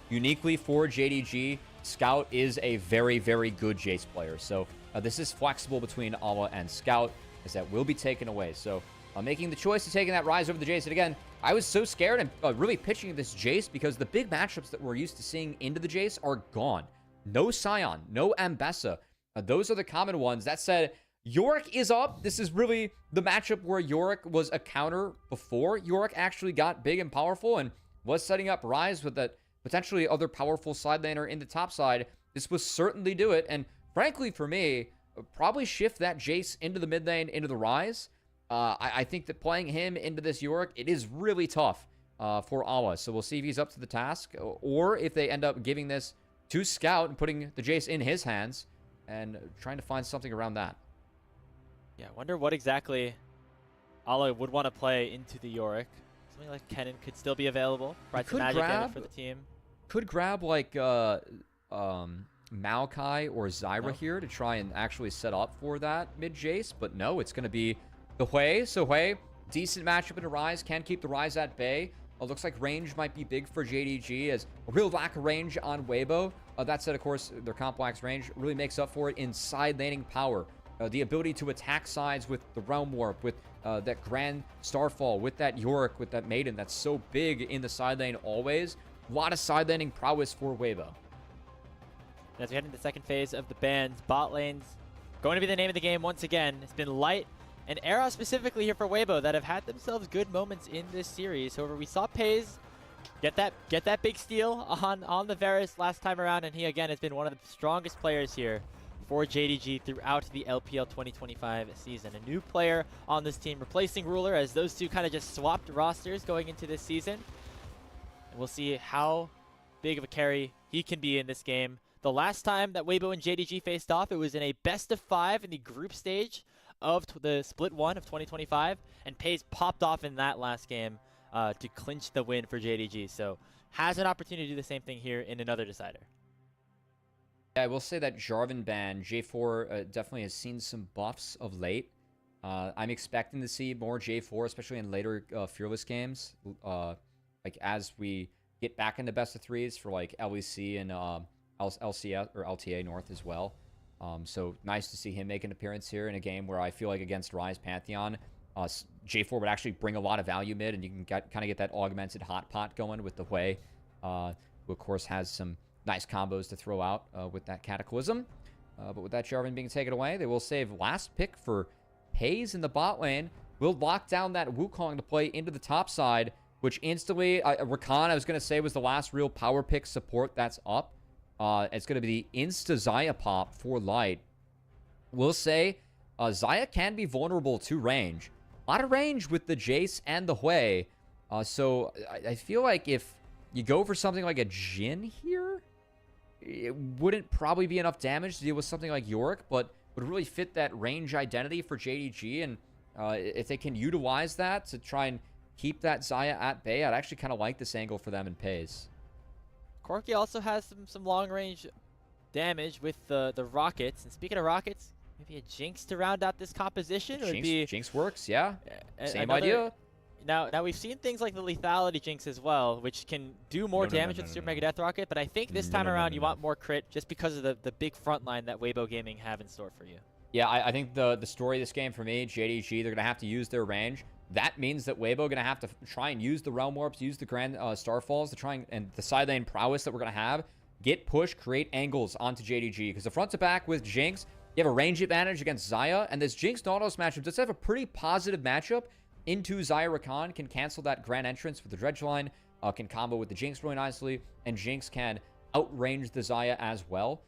uniquely for JDG, Scout is a very, very good Jace player. So this is flexible between Ala and Scout, as that will be taken away. So making the choice of taking that Rise over the Jace. And again, I was so scared and really pitching this Jace because the big matchups that we're used to seeing into the Jace are gone. No Sion, no Ambessa. Those are the common ones. That said, Yorick is up. This is really the matchup where Yorick was a counter before Yorick actually got big and powerful and was setting up Rise with that potentially other powerful side laner in the top side. This was certainly do it. And frankly, for me, probably shift that Jace into the mid lane, into the Rise. I think that playing him into this Yorick, it is really tough for Ala. So we'll see if he's up to the task or if they end up giving this to Scout and putting the Jace in his hands and trying to find something around that. Yeah, I wonder what exactly Ala would want to play into the Yorick. Something like Kennen could still be available. Provide some magic damage for the team. Could grab like Maokai or Zyra here to try and actually set up for that mid Jace, but no, it's going to be the Hui. So Hui, decent matchup in a Rise, can keep the Rise at bay. Looks like range might be big for JDG, as a real lack of range on Weibo. That said, of course, their complex range really makes up for it in side laning power. The ability to attack sides with the Realm Warp, with that Grand Starfall, with that Yorick, with that Maiden. That's so big in the side lane always. A lot of side laning prowess for Weibo. As we head into the second phase of the bans, bot lanes going to be the name of the game once again. It's been Light and Era specifically here for Weibo that have had themselves good moments in this series. However, we saw Peyz get that big steal on the Varus last time around, and he again has been one of the strongest players here for JDG throughout the LPL 2025 season. A new player on this team replacing Ruler, as those two kind of just swapped rosters going into this season. And we'll see how big of a carry he can be in this game. The last time that Weibo and JDG faced off, it was in a best of 5 in the group stage of the split 1 of 2025, and Peyz popped off in that last game to clinch the win for JDG. So has an opportunity to do the same thing here in another decider. I will say that Jarvan ban, J4 definitely has seen some buffs of late. I'm expecting to see more J4, especially in later Fearless games. Like as we get back into best of 3s for like LEC and LCS or LTA North as well. So nice to see him make an appearance here in a game where I feel like against Rise Pantheon, J4 would actually bring a lot of value mid, and you can kind of get that augmented hot pot going with the Hui, who of course has some nice combos to throw out with that Cataclysm. But with that Jarvan being taken away, they will save last pick for Peyz in the bot lane. Will lock down that Wukong to play into the top side, which instantly, Rakan, I was going to say, was the last real power pick support that's up. It's going to be the Insta Xayah pop for Light. We'll say Xayah can be vulnerable to range. A lot of range with the Jace and the Hui. So I feel like if you go for something like a Jhin here, it wouldn't probably be enough damage to deal with something like Yorick, but would really fit that range identity for JDG. And if they can utilize that to try and keep that Xayah at bay, I'd actually kind of like this angle for them in Peyz. Corki also has some long-range damage with the rockets. And speaking of rockets, maybe a Jinx to round out this composition? Jinx works, yeah. Same idea. Now we've seen things like the lethality Jinx as well, which can do more damage with Super Mega Death Rocket, but I think this time around you want more crit just because of the big front line that Weibo Gaming have in store for you. Yeah, I think the story of this game for me, JDG, they're going to have to use their range. That means that Weibo going to have to try and use the Realm Warps, use the Grand Starfalls to try and the side lane prowess that we're going to have. Get push, create angles onto JDG. Because the front to back with Jinx, you have a range advantage against Xayah. And this Jinx Nautilus matchup does have a pretty positive matchup into Xayah Rakan. Can cancel that Grand Entrance with the Dredge line. Can combo with the Jinx really nicely. And Jinx can outrange the Xayah as well.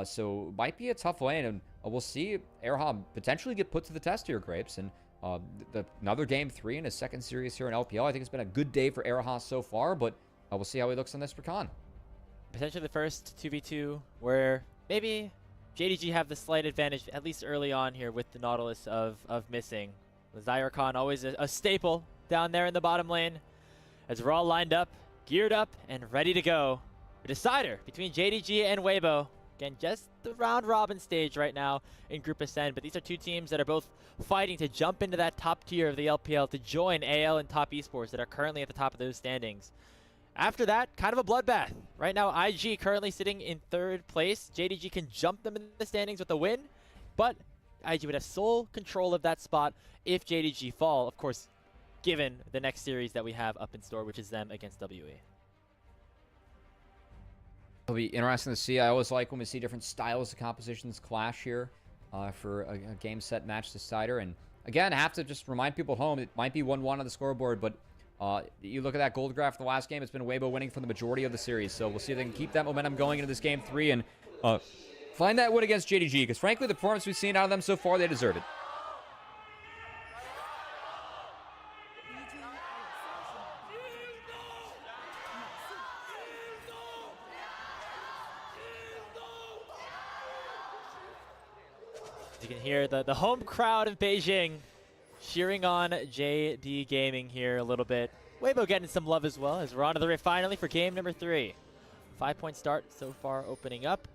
So might be a tough lane. And we'll see Erha potentially get put to the test here, Grapes. And another game 3 in his second series here in LPL. I think it's been a good day for Erha so far, but we'll see how he looks on this Rakan. Potentially the first 2v2 where maybe JDG have the slight advantage, at least early on here with the Nautilus of missing. The Xayah Rakan always a staple down there in the bottom lane, as we're all lined up, geared up, and ready to go. A decider between JDG and Weibo. Again, just the round robin stage right now in Group Ascend, but these are two teams that are both fighting to jump into that top tier of the LPL to join AL and top esports that are currently at the top of those standings. After that, kind of a bloodbath. Right now, IG currently sitting in 3rd place. JDG can jump them in the standings with a win, but IG would have sole control of that spot if JDG fall, of course, given the next series that we have up in store, which is them against WE. It'll be interesting to see. I always like when we see different styles of compositions clash here for a game set match decider. And again, I have to just remind people at home, it might be 1-1 on the scoreboard, but you look at that gold graph in the last game, it's been Weibo winning for the majority of the series. So we'll see if they can keep that momentum going into this game 3 and find that win against JDG, because frankly, the performance we've seen out of them so far, they deserve it. You can hear the home crowd of Beijing cheering on JD Gaming here a little bit. Weibo getting some love as well as we're on to the rift finally for game number 3. 5-point start so far opening up.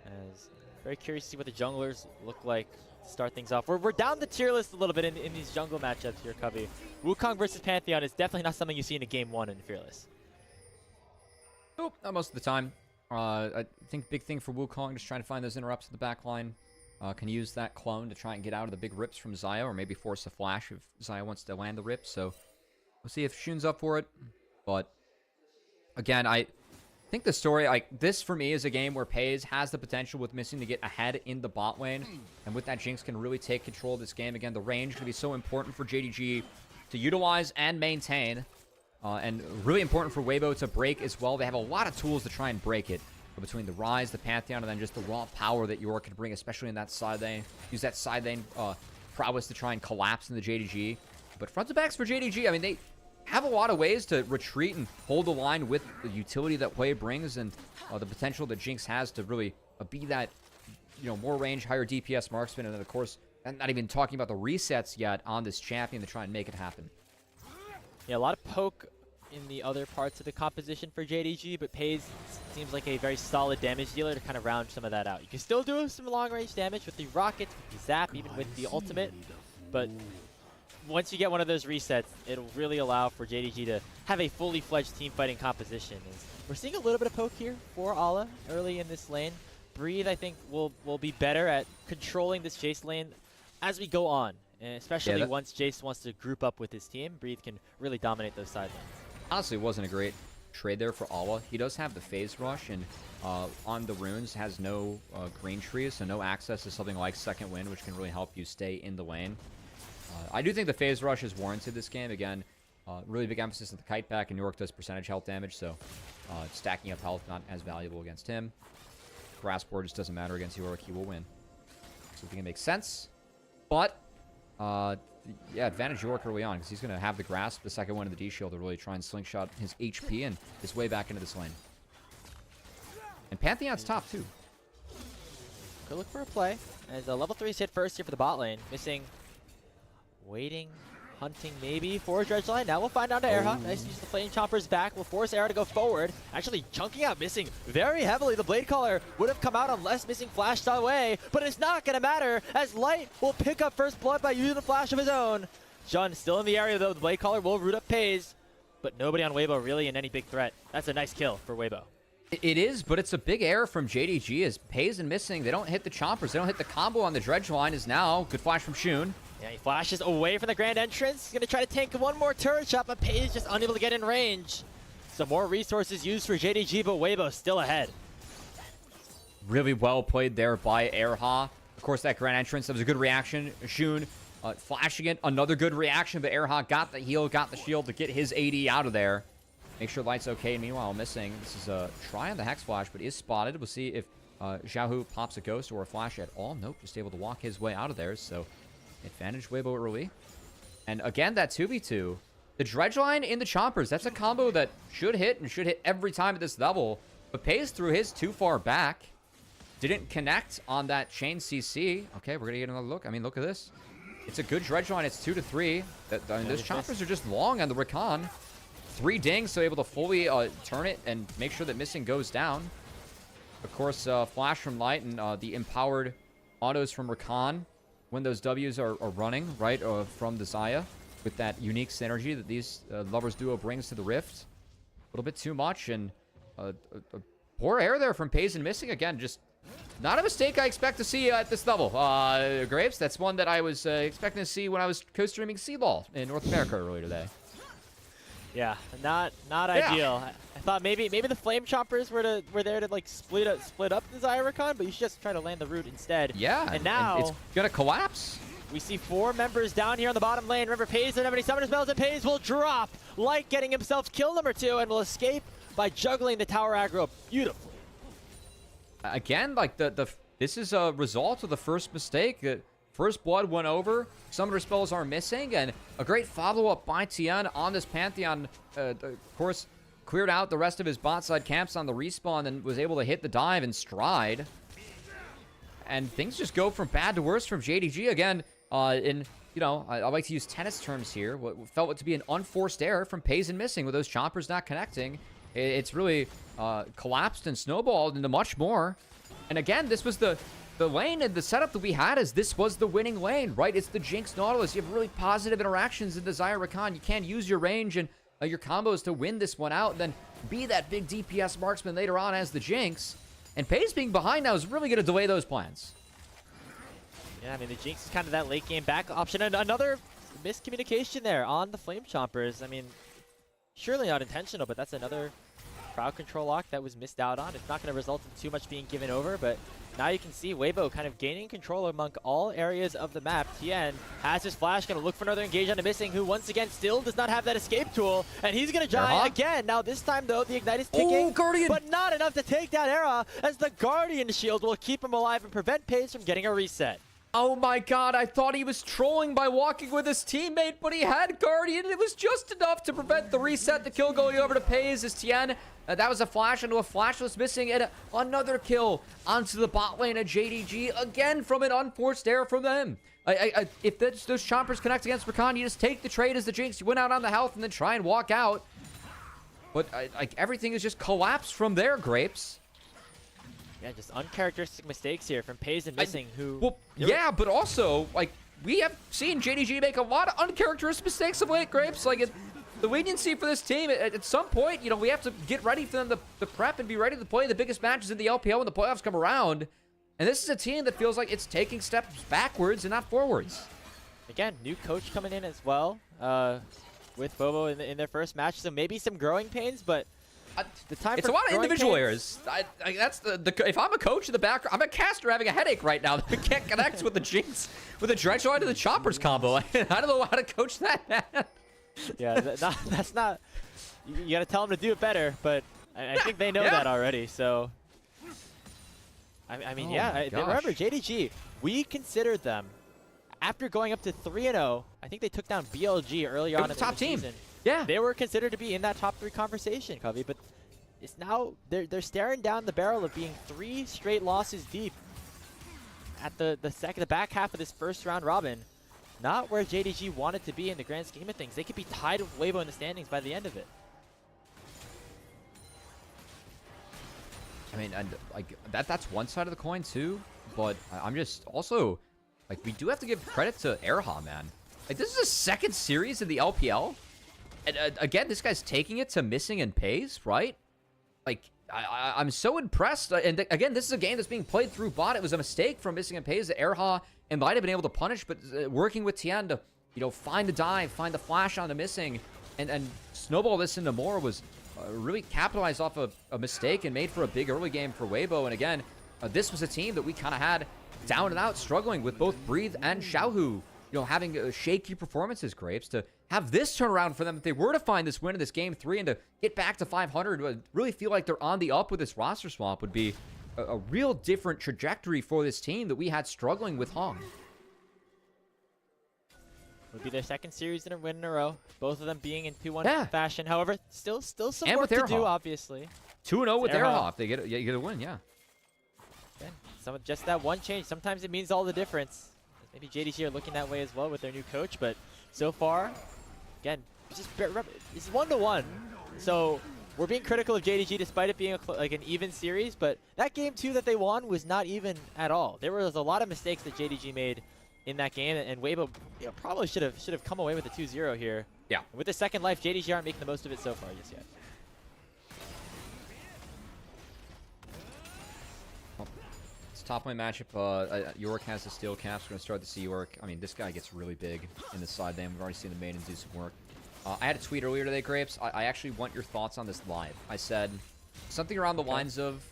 As very curious to see what the junglers look like to start things off. We're down the tier list a little bit in these jungle matchups here, Cubby. Wukong versus Pantheon is definitely not something you see in a game 1 in Fearless. Nope, not most of the time. I think big thing for Wukong, just trying to find those interrupts in the back line. Can use that clone to try and get out of the big rips from Xayah, or maybe force a flash if Xayah wants to land the rip. So we'll see if Shun's up for it. But again, I think the story, like this for me, is a game where Peyz has the potential with missing to get ahead in the bot lane. And with that, Jinx can really take control of this game. Again, the range going to be so important for JDG to utilize and maintain. And really important for Weibo to break as well. They have a lot of tools to try and break it. Between the Rise, the Pantheon, and then just the raw power that York can bring, especially in that side lane. Use that side lane prowess to try and collapse in the JDG. But front to backs for JDG, I mean, they have a lot of ways to retreat and hold the line with the utility that play brings and the potential that Jinx has to really be that, more range, higher DPS marksman. And then, of course, I'm not even talking about the resets yet on this champion to try and make it happen. Yeah, a lot of poke in the other parts of the composition for JDG, but Peyz seems like a very solid damage dealer to kind of round some of that out. You can still do some long-range damage with the rockets, with the zap, even with the ultimate, but once you get one of those resets, it'll really allow for JDG to have a fully fledged team fighting composition. We're seeing a little bit of poke here for Ala early in this lane. Breathe, I think, will be better at controlling this Jace lane as we go on, and especially once Jace wants to group up with his team. Breathe can really dominate those side lanes. Honestly, it wasn't a great trade there for Ala. He does have the phase rush, and on the runes has no green trees, so no access to something like Second Wind, which can really help you stay in the lane. I do think the phase rush is warranted this game. Again, really big emphasis on the kite back, and York does percentage health damage, so stacking up health not as valuable against him. Grass board just doesn't matter against York. He will win. So I think it makes sense. But yeah, advantage York early on, because he's going to have the grasp, the second one of the D-Shield, to really try and slingshot his HP and his way back into this lane. And Pantheon's top, too. Could look for a play, as a level 3 is hit first here for the bot lane. Missing, waiting, hunting maybe for a dredge line. Now we'll find out to Airhawk. Nice to use the Flame Chomper's back. Will force Air to go forward. Actually chunking out, missing very heavily. The Blade Caller would have come out unless missing flashed away, but it's not going to matter, as Light will pick up first blood by using the flash of his own. Jun still in the area though. The Blade Caller will root up Peyz, but nobody on Weibo really in any big threat. That's a nice kill for Weibo. It is, but it's a big error from JDG as Peyz and missing. They don't hit the chompers. They don't hit the combo on the dredge line. Is now good flash from Shun. Yeah, he flashes away from the grand entrance. He's going to try to tank one more turret shot, but Peyz just unable to get in range. Some more resources used for JDG, but Weibo still ahead. Really well played there by Airha. Of course, that grand entrance, that was a good reaction. Shun flashing it, another good reaction, but Airha got the heal, got the shield to get his AD out of there. Make sure Light's okay. Meanwhile, missing. This is a try on the Hex Flash, but is spotted. We'll see if Xiaohu pops a ghost or a flash at all. Nope, just able to walk his way out of there, so advantage Weibo early. And again, that 2v2. The dredge line in the chompers, that's a combo that should hit and should hit every time at this level. But Peyz threw his too far back. Didn't connect on that chain CC. Okay, we're going to get another look. I mean, look at this. It's a good dredge line. It's 2-3. Those chompers are just long on the Rakan. 3 dings, so able to fully turn it and make sure that missing goes down. Of course, flash from Light and the empowered autos from Rakan when those Ws are running, right, from the Xayah, with that unique synergy that these Lovers duo brings to the Rift. little bit too much, and poor air there from Peyz and missing again. Just not a mistake I expect to see at this level. Grapes, that's one that I was expecting to see when I was co-streaming C-Ball in North America earlier today. Yeah, not ideal. I thought maybe the Flame Choppers were there to like split up the Zyricon, but you should just try to land the root instead. Yeah, and now it's gonna collapse. We see 4 members down here on the bottom lane. Remember, Peyz doesn't have any summoner spells, and Peyz will drop, like getting himself kill number 2, and will escape by juggling the tower aggro beautifully. Again, like this is a result of the first mistake. First blood went over, summoner spells are missing, and a great follow-up by Tian on this Pantheon. Of course, cleared out the rest of his bot side camps on the respawn and was able to hit the dive in stride. And things just go from bad to worse from JDG again. I like to use tennis terms here. What felt to be an unforced error from Peyz and missing with those choppers not connecting. It's really collapsed and snowballed into much more. And again, this was the lane and the setup that we had is this was the winning lane, right? It's the Jinx Nautilus. You have really positive interactions in the Zyricon. You can use your range and your combos to win this one out, and then be that big DPS marksman later on as the Jinx. And Peyz being behind now is really going to delay those plans. Yeah, I mean, the Jinx is kind of that late game back option. And another miscommunication there on the Flame Chompers. I mean, surely not intentional, but that's another crowd control lock that was missed out on. It's not going to result in too much being given over, but now you can see Weibo kind of gaining control among all areas of the map. Tian has his flash, going to look for another engage on a missing, who once again still does not have that escape tool, and he's going to die again. Now this time though, the Ignite is ticking, but not enough to take down Era, as the Guardian shield will keep him alive and prevent Peyz from getting a reset. Oh my god, I thought he was trolling by walking with his teammate, but he had Guardian. It was just enough to prevent the reset. The kill going over to Peyz as Tian. That was a flash into a flashless missing, and another kill onto the bot lane of JDG, again from an unforced error from them. If those choppers connect against Rakan, you just take the trade as the Jinx. You win out on the health and then try and walk out. But everything is just collapsed from there, Grapes. Yeah, just uncharacteristic mistakes here from Peyz and missing, Well, yeah, but also, like, we have seen JDG make a lot of uncharacteristic mistakes of late, Grapes. Like, the leniency for this team, at some point, we have to get ready for them to prep and be ready to play the biggest matches in the LPL when the playoffs come around. And this is a team that feels like it's taking steps backwards and not forwards. Again, new coach coming in as well with Bobo in their first match, so maybe some growing pains, but the time it's a lot of individual errors. That's if I'm a coach in the background, I'm a caster having a headache right now that we can't connect with the Jinx, with the Dredge Line to the Choppers combo. I don't know how to coach that, man. Yeah, that's not. You got to tell them to do it better, but I think they know that already. So, I mean, remember JDG? We considered them after going up to 3-0. I think they took down BLG early on in the top season. Yeah, they were considered to be in that top 3 conversation, Cubby, but it's now they're staring down the barrel of being 3 straight losses deep at the back half of this first round robin. Not where JDG wanted to be in the grand scheme of things. They could be tied with Weibo in the standings by the end of it. I mean, and that's one side of the coin too, but I'm just also we do have to give credit to Erha, man. Like, this is his second series in the LPL. And again, this guy's taking it to missing and Peyz, right? Like, I'm so impressed. And again, this is a game that's being played through bot. It was a mistake from missing and Peyz that Erha and might have been able to punish, but working with Tian to, find the dive, find the flash on the missing, and snowball this into more was really capitalized off of a mistake and made for a big early game for Weibo. And again, this was a team that we kind of had down and out, struggling with both Breathe and Xiaohu, having shaky performances, Grapes, to have this turnaround for them if they were to find this win in this game 3 and to get back to 500, really feel like they're on the up with this roster swap would be a real different trajectory for this team that we had struggling with Hong. Would be their second series in a win in a row, both of them being in 2-1 fashion. However, still some work to do, obviously. 2-0 with Erha. If you get a win, yeah. Again, just that one change. Sometimes it means all the difference. Maybe JDG are looking that way as well with their new coach, but so far, again, it's 1-1. So we're being critical of JDG despite it being an even series, but that game 2 that they won was not even at all. There was a lot of mistakes that JDG made in that game, and Weibo probably should have come away with a 2-0 here. Yeah. And with the second life, JDG aren't making the most of it so far just yet. top lane matchup. Yorick has the steel caps. We're going to start to see Yorick. I mean, this guy gets really big in the side lane. We've already seen the maidens do some work. I had a tweet earlier today, Grapes. I actually want your thoughts on this live. I said something around the lines of,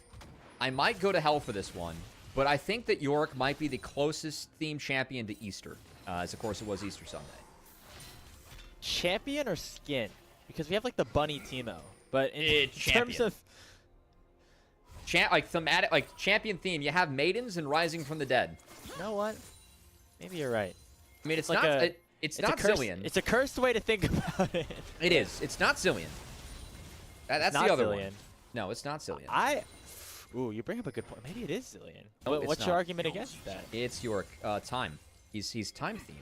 I might go to hell for this one, but I think that Yorick might be the closest theme champion to Easter, as of course it was Easter Sunday. Champion or skin? Because we have like the bunny Teemo, but in terms of like thematic, like champion theme, you have maidens and rising from the dead. You know what? Maybe you're right. I mean, it's like not. It's not Zillion. It's a cursed way to think about it. It is. It's not Zillion. That's not the other Zillion. one. No, it's not Zillion. Ooh, you bring up a good point. Maybe it is Zillion. No, What's your argument against that? It's Yorick. Time. He's time themed.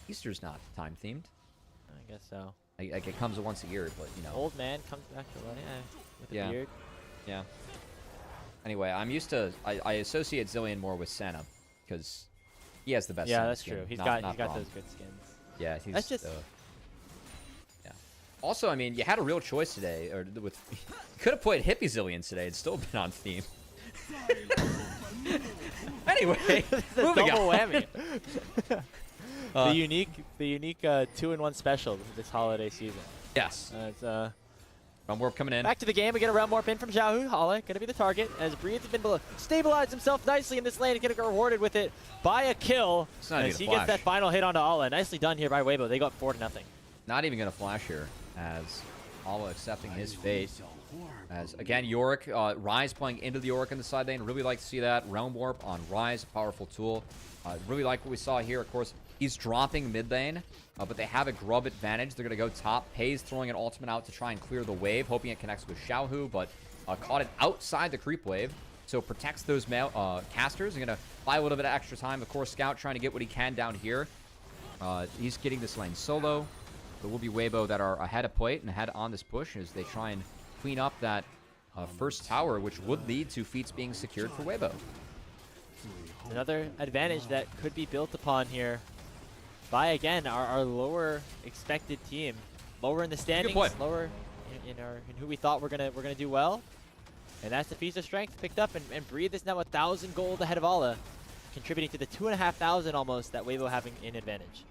Easter's not time themed. I guess so. Like it comes once a year, but you know. Old man comes back to life with a beard. Yeah. Anyway, I'm used to. I associate Zillion more with Santa because he has the best. Yeah, Santa that's skin. true. He's not got Braum. those good skins. Yeah, he's That's just. Yeah. Also, I mean, you had a real choice today, or with you could have played Hippie Zillions today. It's still been on theme. Anyway, moving double on. whammy. The unique 2-in-1 special this holiday season. Yes. Realm Warp coming in. Back to the game. We get a Realm Warp in from Xiaohu. Hala going to be the target as Breathe has been stabilized himself nicely in this lane. He's going to get rewarded with it by a kill as he gets that final hit onto Ala. Nicely done here by Weibo. They go up 4-0. Not even going to flash here as Ala accepting his fate. As again, Yorick, Ryze playing into the Yorick in the side lane. Really like to see that. Realm Warp on Ryze, a powerful tool. Really like what we saw here. Of course, he's dropping mid lane, but they have a grub advantage. They're going to go top. Peyz throwing an ultimate out to try and clear the wave, hoping it connects with Xiaohu, but caught it outside the creep wave. So protects those casters. They're going to buy a little bit of extra time. Of course, Scout trying to get what he can down here. He's getting this lane solo. There will be Weibo that are ahead of plate and ahead on this push as they try and clean up that first tower, which would lead to feats being secured for Weibo. Another advantage that could be built upon here by, again, our lower expected team. Lower in the standings, lower in who we thought we're gonna do well. And that's the Feast of Strength picked up, and Breathe is now 1,000 gold ahead of Ala, contributing to the 2,500 almost that Weibo having in advantage.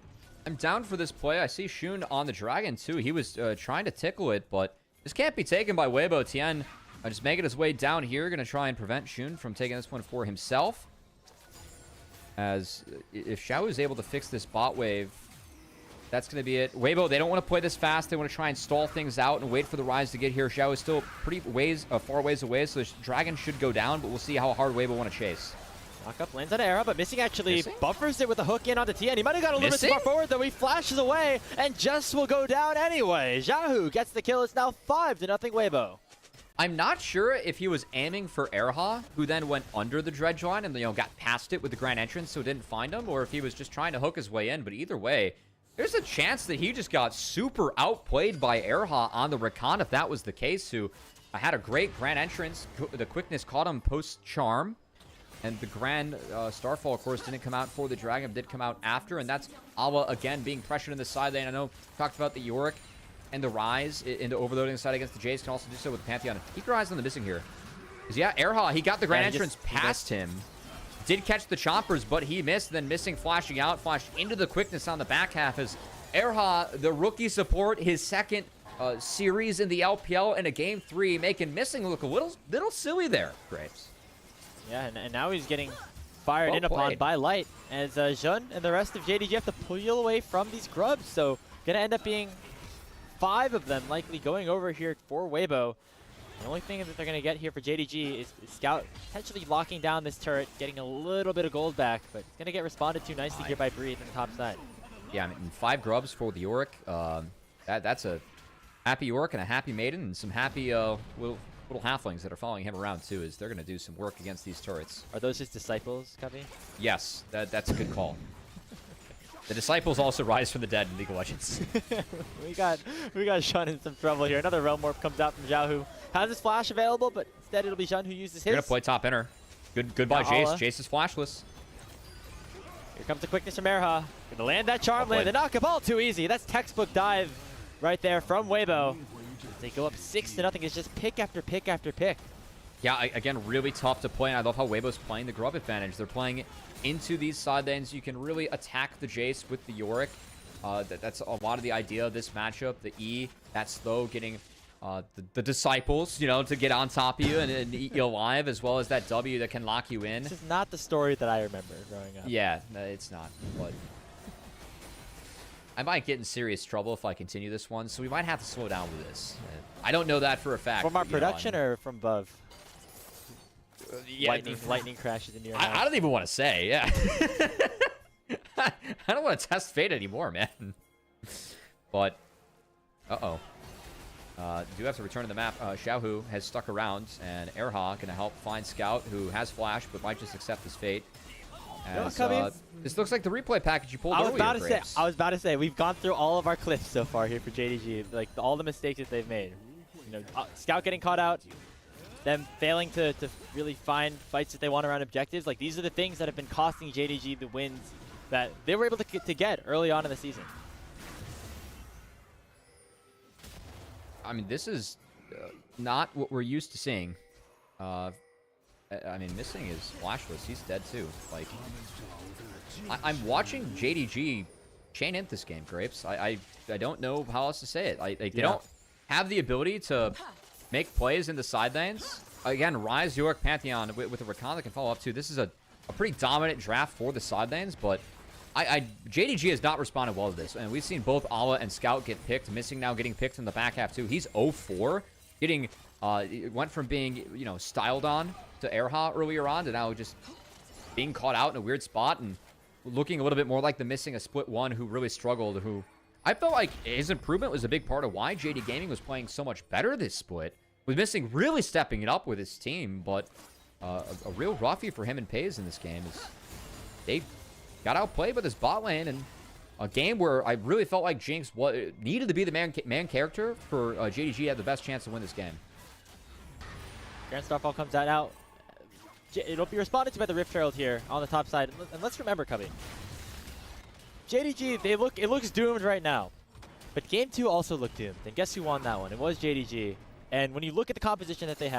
I'm down for this play. I see Shun on the dragon too. He was trying to tickle it, but this can't be taken by Weibo. Tian just making his way down here, gonna try and prevent Shun from taking this one for himself. As if Xiaohu is able to fix this bot wave, that's going to be it. Weibo, they don't want to play this fast. They want to try and stall things out and wait for the Ryze to get here. Xiaohu is still far ways away, so this dragon should go down, but we'll see how hard Weibo want to chase. Knock up lands on Era, but Missing actually buffers it with a hook in onto Tian. He might have got a little bit too far forward, though. He flashes away, and Just will go down anyway. Xiaohu gets the kill. It's now 5-0 Weibo. I'm not sure if he was aiming for Erha, who then went under the dredge line and got past it with the grand entrance, so didn't find him, or if he was just trying to hook his way in. But either way, there's a chance that he just got super outplayed by Erha on the Rakan, if that was the case, who had a great grand entrance. The quickness caught him post-charm, and the grand Starfall, of course, didn't come out for the Dragon, did come out after, and that's Awa, again, being pressured in the side lane. I know we talked about the Yorick and the Ryze into overloading the side against the Jays, can also do so with the Pantheon. Keep your eyes on the missing here. Because, yeah, Erha, he got the grand entrance past him. Did catch the chompers, but he missed. Then Missing flashing out, flashed into the quickness on the back half as Erha, the rookie support, his second series in the LPL in a Game 3, making Missing look a little silly there, Grapes. Yeah, and now he's getting fired in upon by Light as Jun and the rest of JDG have to peel away from these grubs. So, going to end up being 5 of them likely going over here for Weibo. The only thing that they're going to get here for JDG is Scout potentially locking down this turret, getting a little bit of gold back, but it's going to get responded to nicely here by Breathe on the top side. Yeah, I mean, 5 grubs for the Yorick. That's a happy Yorick and a happy Maiden and some happy little halflings that are following him around too, as they're going to do some work against these turrets. Are those his disciples, Cubby? Yes, that's a good call. The disciples also rise from the dead in League of Legends. we got Shun in some trouble here. Another Realm Warp comes out from Xiaohu. Has his flash available, but instead it'll be Shun who uses his. They're gonna play top inner. Goodbye, Jace. Jace is flashless. Here comes the quickness from Erha. Gonna land that charm land. They knock up all too easy. That's textbook dive right there from Weibo. They go up 6-0. It's just pick after pick after pick. Yeah, again, really tough to play, and I love how Weibo's playing the grub advantage. They're playing into these side lanes. You can really attack the Jace with the Yorick. That's a lot of the idea of this matchup. The E, that slow, getting the disciples, you know, to get on top of you and eat you alive, as well as that W that can lock you in. This is not the story that I remember growing up. Yeah, it's not, but I might get in serious trouble if I continue this one, so we might have to slow down with this. I don't know that for a fact. From our production or from above? Yeah, lightning crashes into your house. I don't even want to say, yeah. I don't want to test fate anymore, man. But, uh-oh. Do have to return to the map. Xiaohu has stuck around, and Airha going to help find Scout, who has flash, but might just accept his fate. As, this looks like the replay package you pulled earlier, I was about to say, we've gone through all of our clips so far here for JDG, like all the mistakes that they've made. You know, Scout getting caught out, them failing to really find fights that they want around objectives. Like, these are the things that have been costing JDG the wins that they were able to get early on in the season. I mean, this is not what we're used to seeing. I mean, missing is flashless. He's dead too. Like, I'm watching JDG chain in this game, Grapes. I don't know how else to say it. They don't have the ability to make plays in the side lanes. Again, Ryze, York, Pantheon with a Rakan that can follow up too. This is a pretty dominant draft for the side lanes, but JDG has not responded well to this. And we've seen both Ala and Scout get picked. Missing now getting picked in the back half too. He's 0-4. Getting, went from being, you know, styled on to Airha earlier on to now just being caught out in a weird spot and looking a little bit more like the missing a split one who really struggled, who I felt like his improvement was a big part of why JD Gaming was playing so much better this split. With missing really stepping it up with his team, but a real roughie for him and Peyz in this game is they got outplayed by this bot lane, and a game where I really felt like Jinx needed to be the man character for JDG had the best chance to win this game. Grand Starfall comes out now. It'll be responded to by the Rift Herald here on the top side. And let's remember, Cubby, JDG, it looks doomed right now. But game 2 also looked doomed. And guess who won that one? It was JDG. And when you look at the composition that they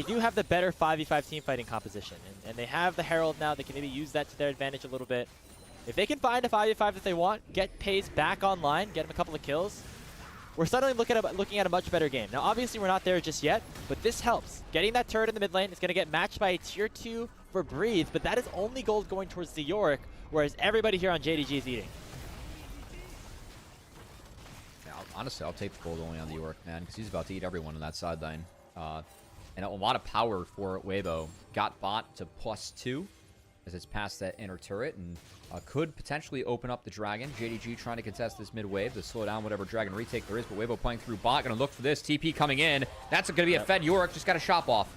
do have the better 5v5 team fighting composition. And they have the Herald now. They can maybe use that to their advantage a little bit. If they can find a 5v5 that they want, get Peyz back online, get him a couple of kills, we're suddenly looking at a much better game. Now, obviously, we're not there just yet, but this helps. Getting that turret in the mid lane is going to get matched by a tier 2 for Breathe, but that is only gold going towards the Yorick, whereas everybody here on JDG is eating. Yeah, honestly, I'll take the gold only on the Yorick, man, because he's about to eat everyone on that sideline. And a lot of power for Weibo. Got bot to +2 as it's past that inner turret, and could potentially open up the Dragon. JDG trying to contest this mid wave to slow down whatever Dragon retake there is, but Weibo playing through bot, going to look for this. TP coming in. That's going to be a fed Yorick, just got a shop off.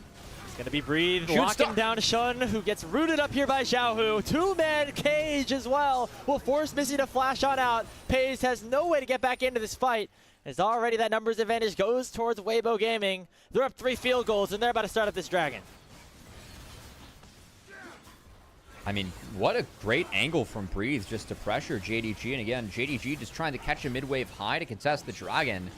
It's going to be Breathe, locking down Shun, who gets rooted up here by Xiaohu. Two-man cage as well. Will force Missy to flash on out. Peyz has no way to get back into this fight. As already that numbers advantage goes towards Weibo Gaming. They're up 3 field goals, and they're about to start up this Dragon. I mean, what a great angle from Breathe just to pressure JDG. And again, JDG just trying to catch a mid-wave high to contest the Dragon.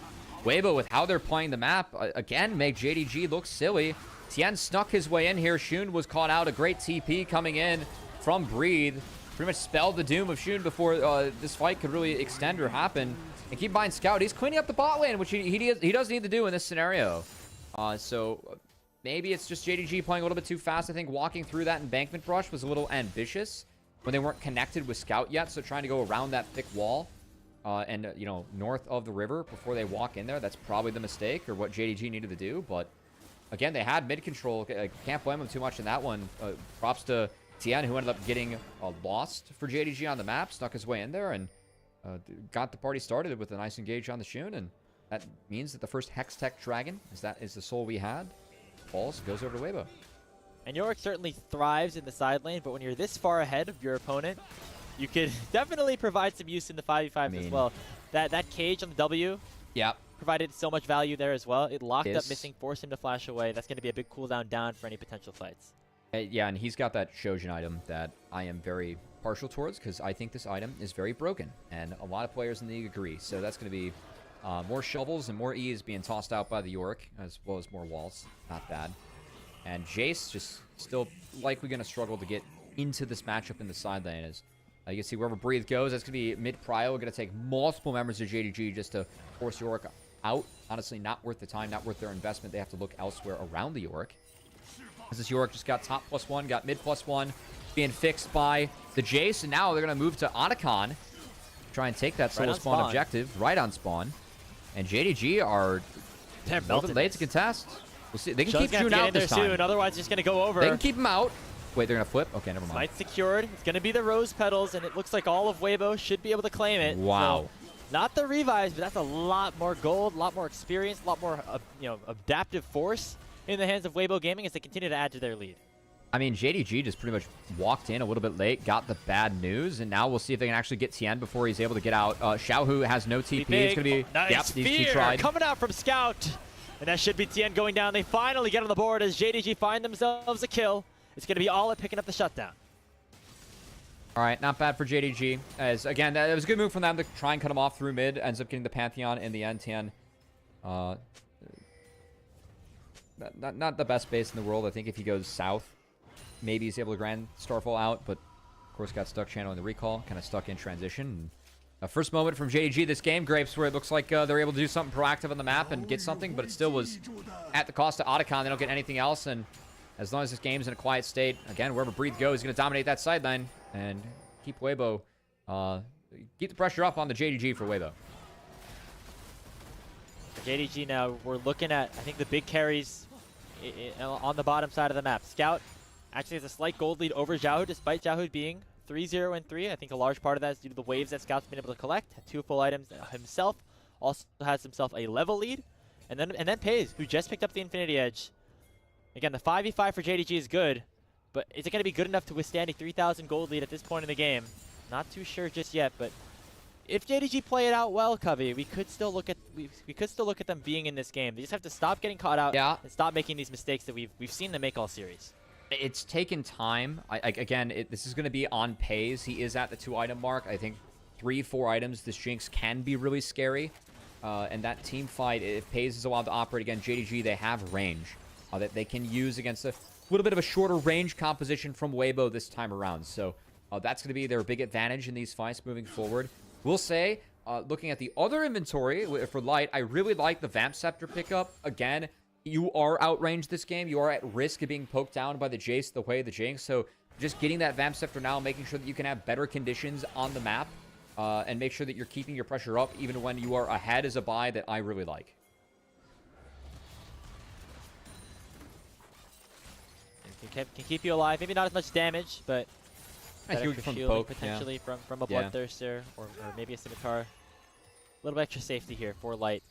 Weibo, with how they're playing the map, again, make JDG look silly. Tian snuck his way in here. Xun was caught out. A great TP coming in from Breathe. Pretty much spelled the doom of Xun before this fight could really extend or happen. And keep in mind, Scout, he's cleaning up the bot lane, which he does need to do in this scenario. So maybe it's just JDG playing a little bit too fast. I think walking through that embankment brush was a little ambitious when they weren't connected with Scout yet. So trying to go around that thick wall and, you know, north of the river before they walk in there, that's probably the mistake or what JDG needed to do. But again, they had mid control. I can't blame them too much in that one. Props to Tian, who ended up getting lost for JDG on the map, snuck his way in there and got the party started with a nice engage on the Xun. And that means that the first Hex Tech Dragon, is the soul we had, falls, goes over to Weibo. And Yorick certainly thrives in the side lane, but when you're this far ahead of your opponent, you could definitely provide some use in the 5v5 as well. That cage on the W provided so much value there as well. It locked up Missing, forced him to flash away. That's going to be a big cooldown down for any potential fights. Yeah, and he's got that Shojin item that I am very partial towards because I think this item is very broken, and a lot of players in the league agree. So that's going to be more shovels and more E's being tossed out by the Yorick, as well as more walls. Not bad. And Jace just still likely going to struggle to get into this matchup in the side lane. As you can see, wherever Breathe goes, that's going to be mid-prio. We're going to take multiple members of JDG just to force Yorick out. Honestly, not worth the time, not worth their investment. They have to look elsewhere around the Yorick. As this Yorick just got top +1, got mid +1, being fixed by the Jace. And now they're going to move to Otacon. Try and take that solo spawn objective right on spawn. And JDG are a little bit late to contest. We'll see. They can keep June out this time. Soon, otherwise, just going to go over. They can keep him out. Wait, they're going to flip? Okay, never mind. Smite secured. It's going to be the rose petals, and it looks like all of Weibo should be able to claim it. Wow. So, not the revives, but that's a lot more gold, a lot more experience, a lot more adaptive force in the hands of Weibo Gaming as they continue to add to their lead. I mean, JDG just pretty much walked in a little bit late, got the bad news, and now we'll see if they can actually get Tian before he's able to get out. Xiaohu has no TP. It's going to be... Nice fear coming out from Scout. And that should be Tian going down. They finally get on the board as JDG find themselves a kill. It's going to be all at picking up the shutdown. All right, not bad for JDG. As, again, it was a good move from them to try and cut him off through mid. Ends up getting the Pantheon in the end. Tian, not the best base in the world. I think if he goes south, maybe he's able to Grand Starfall out, but of course got stuck channeling the recall, kind of stuck in transition. And, first moment from JDG this game, Grapes, where it looks like they're able to do something proactive on the map and get something, but it still was at the cost of Otacon. They don't get anything else, and as long as this game's in a quiet state, again, wherever Breathe goes, he's going to dominate that sideline and keep Weibo, keep the pressure up on the JDG for Weibo. For JDG now, we're looking at, I think, the big carries on the bottom side of the map. Scout actually has a slight gold lead over Xiaohu, despite Xiaohu being 3-0 and 3. I think a large part of that is due to the waves that Scout's been able to collect. Had 2 full items himself. Also has himself a level lead. And then Peyz, who just picked up the Infinity Edge. Again, the 5v5 for JDG is good, but is it going to be good enough to withstand a 3,000 gold lead at this point in the game? Not too sure just yet, but if JDG play it out well, Cubby, we could still look at them being in this game. They just have to stop getting caught out and stop making these mistakes that we've seen them make all series. It's taken time. This is going to be on Peyz. He is at the 2-item mark. I think 3-4 items, this Jinx can be really scary. And that team fight, if Peyz is allowed to operate again, JDG, they have range that they can use against a little bit of a shorter range composition from Weibo this time around. So that's going to be their big advantage in these fights moving forward. We'll say, looking at the other inventory for Light, I really like the Vamp Scepter pickup. Again, you are outranged this game. You are at risk of being poked down by the Jace, the way the Jinx. So just getting that Vamp Scepter now, making sure that you can have better conditions on the map, and make sure that you're keeping your pressure up even when you are ahead is a buy that I really like. Can keep you alive. Maybe not as much damage, but Huge from poke, potentially from a Bloodthirster or maybe a Scimitar. A little bit extra safety here for Light.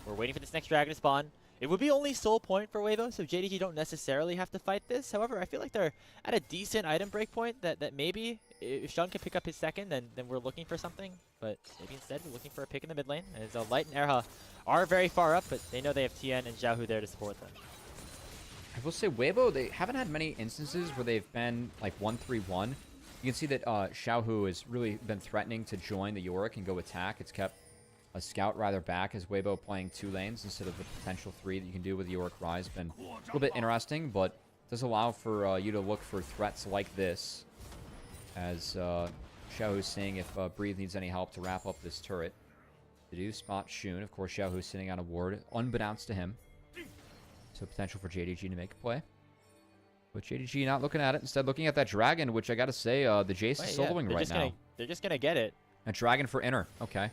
We're waiting for this next dragon to spawn. It would be only soul point for Weibo, so JDG don't necessarily have to fight this. However, I feel like they're at a decent item break point that maybe if Sean can pick up his second, then we're looking for something. But maybe instead we're looking for a pick in the mid lane. As Light and Erha are very far up, but they know they have Tian and Xiaohu there to support them. I will say Weibo, they haven't had many instances where they've been like 1-3-1. You can see that Xiaohu has really been threatening to join the Yorick and go attack. It's kept a Scout rather back as Weibo playing 2 lanes instead of the potential 3 that you can do with Yorick Rise. Been a little bit interesting, but does allow for you to look for threats like this. As Xiaohu's seeing if Breathe needs any help to wrap up this turret. They do spot Shun. Of course, Xiaohu's sitting on a ward, unbeknownst to him. So potential for JDG to make a play. But JDG not looking at it. Instead looking at that dragon, which I got to say, the Jace is soloing right now. They're just going to get it. A dragon for inner. Okay.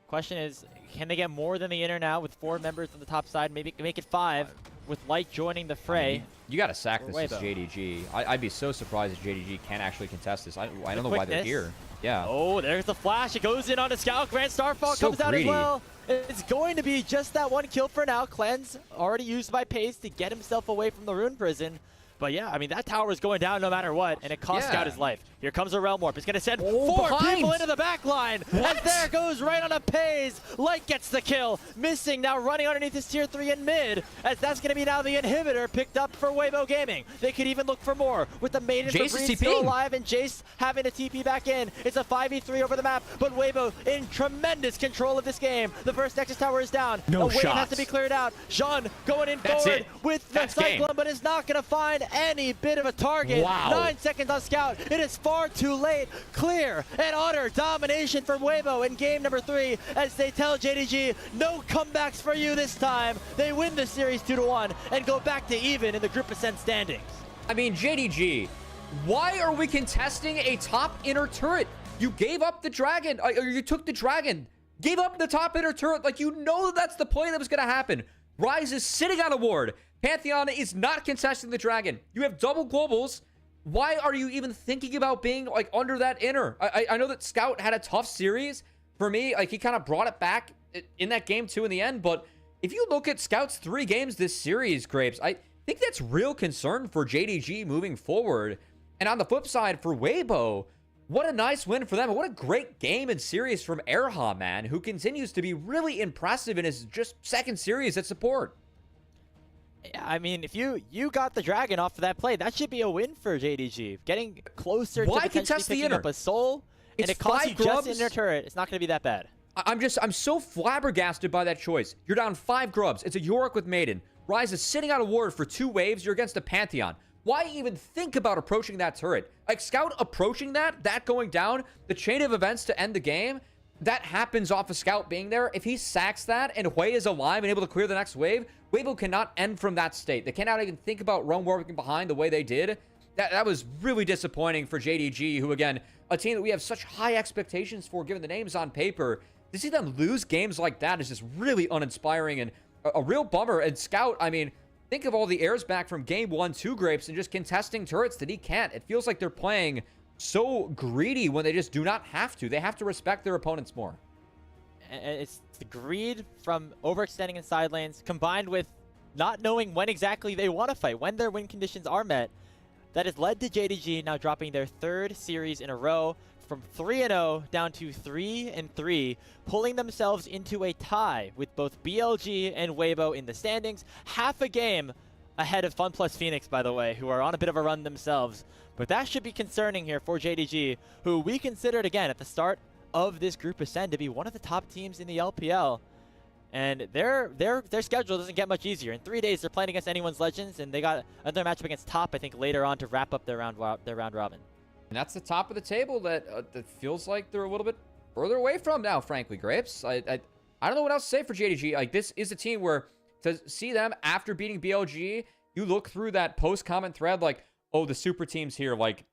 Question is, can they get more than the inner now with 4 members on the top side? Maybe make it 5 with Light joining the fray. I mean, you got to sack this as JDG. I'd be so surprised if JDG can't actually contest this. I don't know why they're here. Yeah. Oh, there's the flash. It goes in on a Scout. Grand Starfall comes out as well. It's going to be just that 1 kill for now. Cleanse already used by Peyz to get himself away from the Rune Prison. But yeah, I mean, that tower is going down no matter what, and it cost Scout his life. Here comes a Realm Warp. It's going to send 4 people into the back line. And there goes right on a Peyz. Light gets the kill. Missing now running underneath his tier 3 in mid, as that's going to be now the inhibitor picked up for Weibo Gaming. They could even look for more with the Maiden for Breed still alive and Jace having a TP back in. It's a 5v3 over the map, but Weibo in tremendous control of this game. The first Nexus tower is down. No Wave has to be cleared out. Jean going in forward with the Cyclone, but is not going to find any bit of a target. 9 seconds on Scout. It is far too late. Clear and utter domination from Weibo in game number 3 as they tell JDG, no comebacks for you this time. They win the series 2-1 and go back to even in the Group Ascent standings. I mean, JDG, why are we contesting a top inner turret? You gave up the dragon, or you took the dragon, gave up the top inner turret. Like, you know that's the play that was going to happen. Ryze is sitting on a ward. Pantheon is not contesting the dragon. You have double globals. Why are you even thinking about being, like, under that inner? I know that Scout had a tough series. For me, like, he kind of brought it back in that game, too, in the end. But if you look at Scout's 3 games this series, Grapes, I think that's real concern for JDG moving forward. And on the flip side, for Weibo, what a nice win for them. And what a great game and series from Erha, man, who continues to be really impressive in his just second series at support. Yeah, I mean, if you got the dragon off of that play, that should be a win for JDG. Getting closer to potentially picking up a soul, and it costs you just an inner turret. It's not going to be that bad. I'm so flabbergasted by that choice. You're down 5 grubs. It's a Yorick with Maiden. Ryze is sitting on a ward for 2 waves. You're against a Pantheon. Why even think about approaching that turret? Like, Scout approaching that going down, the chain of events to end the game, that happens off of Scout being there. If he sacks that and Hui is alive and able to clear the next wave, Weibo cannot end from that state. They cannot even think about Realm Warping behind the way they did. That was really disappointing for JDG, who, again, a team that we have such high expectations for given the names on paper. To see them lose games like that is just really uninspiring and a real bummer. And Scout, I mean, think of all the airs back from game 1-2, Grapes, and just contesting turrets that he can't. It feels like they're playing so greedy when they just do not have to. They have to respect their opponents more. It's the greed from overextending in side lanes combined with not knowing when exactly they want to fight, when their win conditions are met, that has led to JDG now dropping their 3rd series in a row from 3-0 down to 3-3, pulling themselves into a tie with both BLG and Weibo in the standings, half a game ahead of Fun Plus Phoenix, by the way, who are on a bit of a run themselves. But that should be concerning here for JDG, who we considered, again, at the start of this Group Ascend to be one of the top teams in the LPL. And their schedule doesn't get much easier. In 3 days, they're playing against Anyone's Legends, and they got another matchup against Top, I think, later on to wrap up their round robin. And that's the top of the table that feels like they're a little bit further away from now, frankly, Grapes. I don't know what else to say for JDG. Like, this is a team where to see them after beating BLG, you look through that post-comment thread like, oh, the super team's here. Like,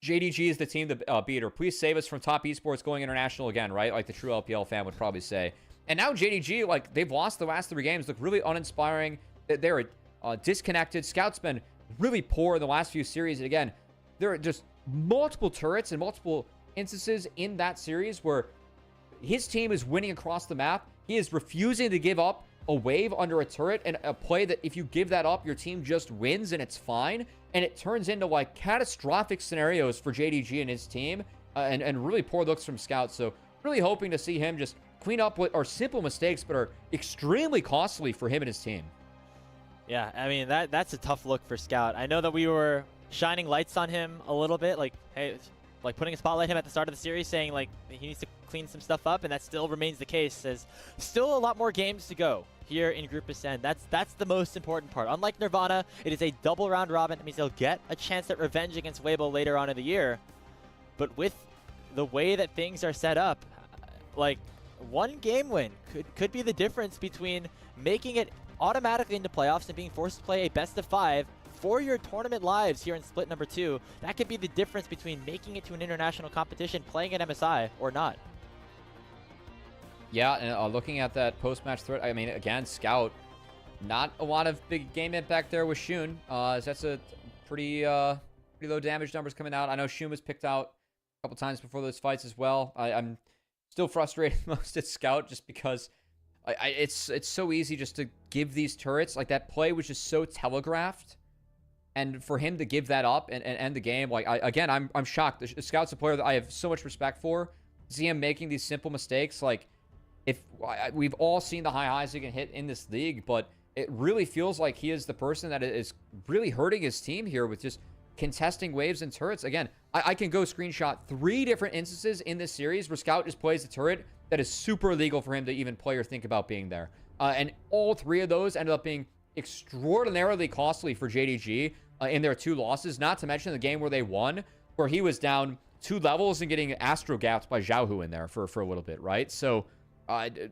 JDG is the team to beat, or please save us from top esports going international again, right? Like the true LPL fan would probably say. And now JDG, like, they've lost the last 3 games, look really uninspiring. They're disconnected. Scout's been really poor in the last few series. And again, there are just multiple turrets and multiple instances in that series where his team is winning across the map. He is refusing to give up a wave under a turret and a play that if you give that up, your team just wins and it's fine. And it turns into, like, catastrophic scenarios for JDG and his team and really poor looks from Scout. So really hoping to see him just clean up what are simple mistakes but are extremely costly for him and his team. Yeah, I mean, that's a tough look for Scout. I know that we were shining lights on him a little bit, like, hey, like putting a spotlight on him at the start of the series, saying like he needs to clean some stuff up, and that still remains the case. As still a lot more games to go here in Group Ascend. That's the most important part. Unlike Nirvana, it is a double round robin. That means they'll get a chance at revenge against Weibo later on in the year. But with the way that things are set up, like, one game win could be the difference between making it automatically into playoffs and being forced to play a best of 5 for your tournament lives here in split number 2. That could be the difference between making it to an international competition, playing at MSI, or not. Yeah, and looking at that post-match threat, I mean, again, Scout, not a lot of big game impact there with Shun. That's a pretty low damage numbers coming out. I know Shun was picked out a couple times before those fights as well. I'm still frustrated most at Scout just because it's so easy just to give these turrets. Like, that play was just so telegraphed And for him to give that up and end the game, like, again, I'm shocked. The Scout's a player that I have so much respect for. See him making these simple mistakes. Like, we've all seen the high highs he can hit in this league, but it really feels like he is the person that is really hurting his team here with just contesting waves and turrets. Again, I can go screenshot 3 different instances in this series where Scout just plays a turret that is super illegal for him to even play or think about being there. And all 3 of those ended up being extraordinarily costly for JDG in their 2 losses, not to mention the game where they won, where he was down 2 levels and getting astro gapped by Xiaohu in there for a little bit, right? So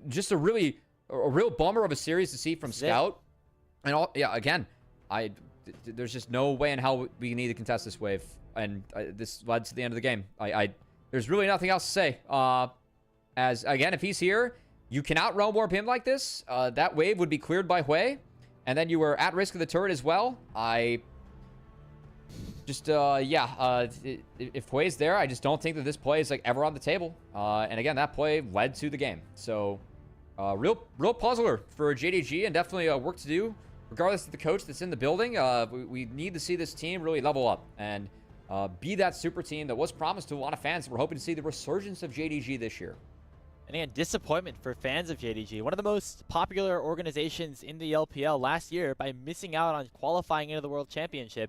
just a real bummer of a series to see from Scout. And yeah, again, there's just no way in hell we need to contest this wave, and this led to the end of the game. There's really nothing else to say. As again, if he's here, you cannot realm warp him like this. That wave would be cleared by Hui, and then you were at risk of the turret as well. If Hui's there, I just don't think that this play is like ever on the table. And again, that play led to the game. So real puzzler for JDG, and definitely work to do regardless of the coach that's in the building. We need to see this team really level up and be that super team that was promised to a lot of fans. We're hoping to see the resurgence of JDG this year. And again, disappointment for fans of JDG. One of the most popular organizations in the LPL last year by missing out on qualifying into the World Championship.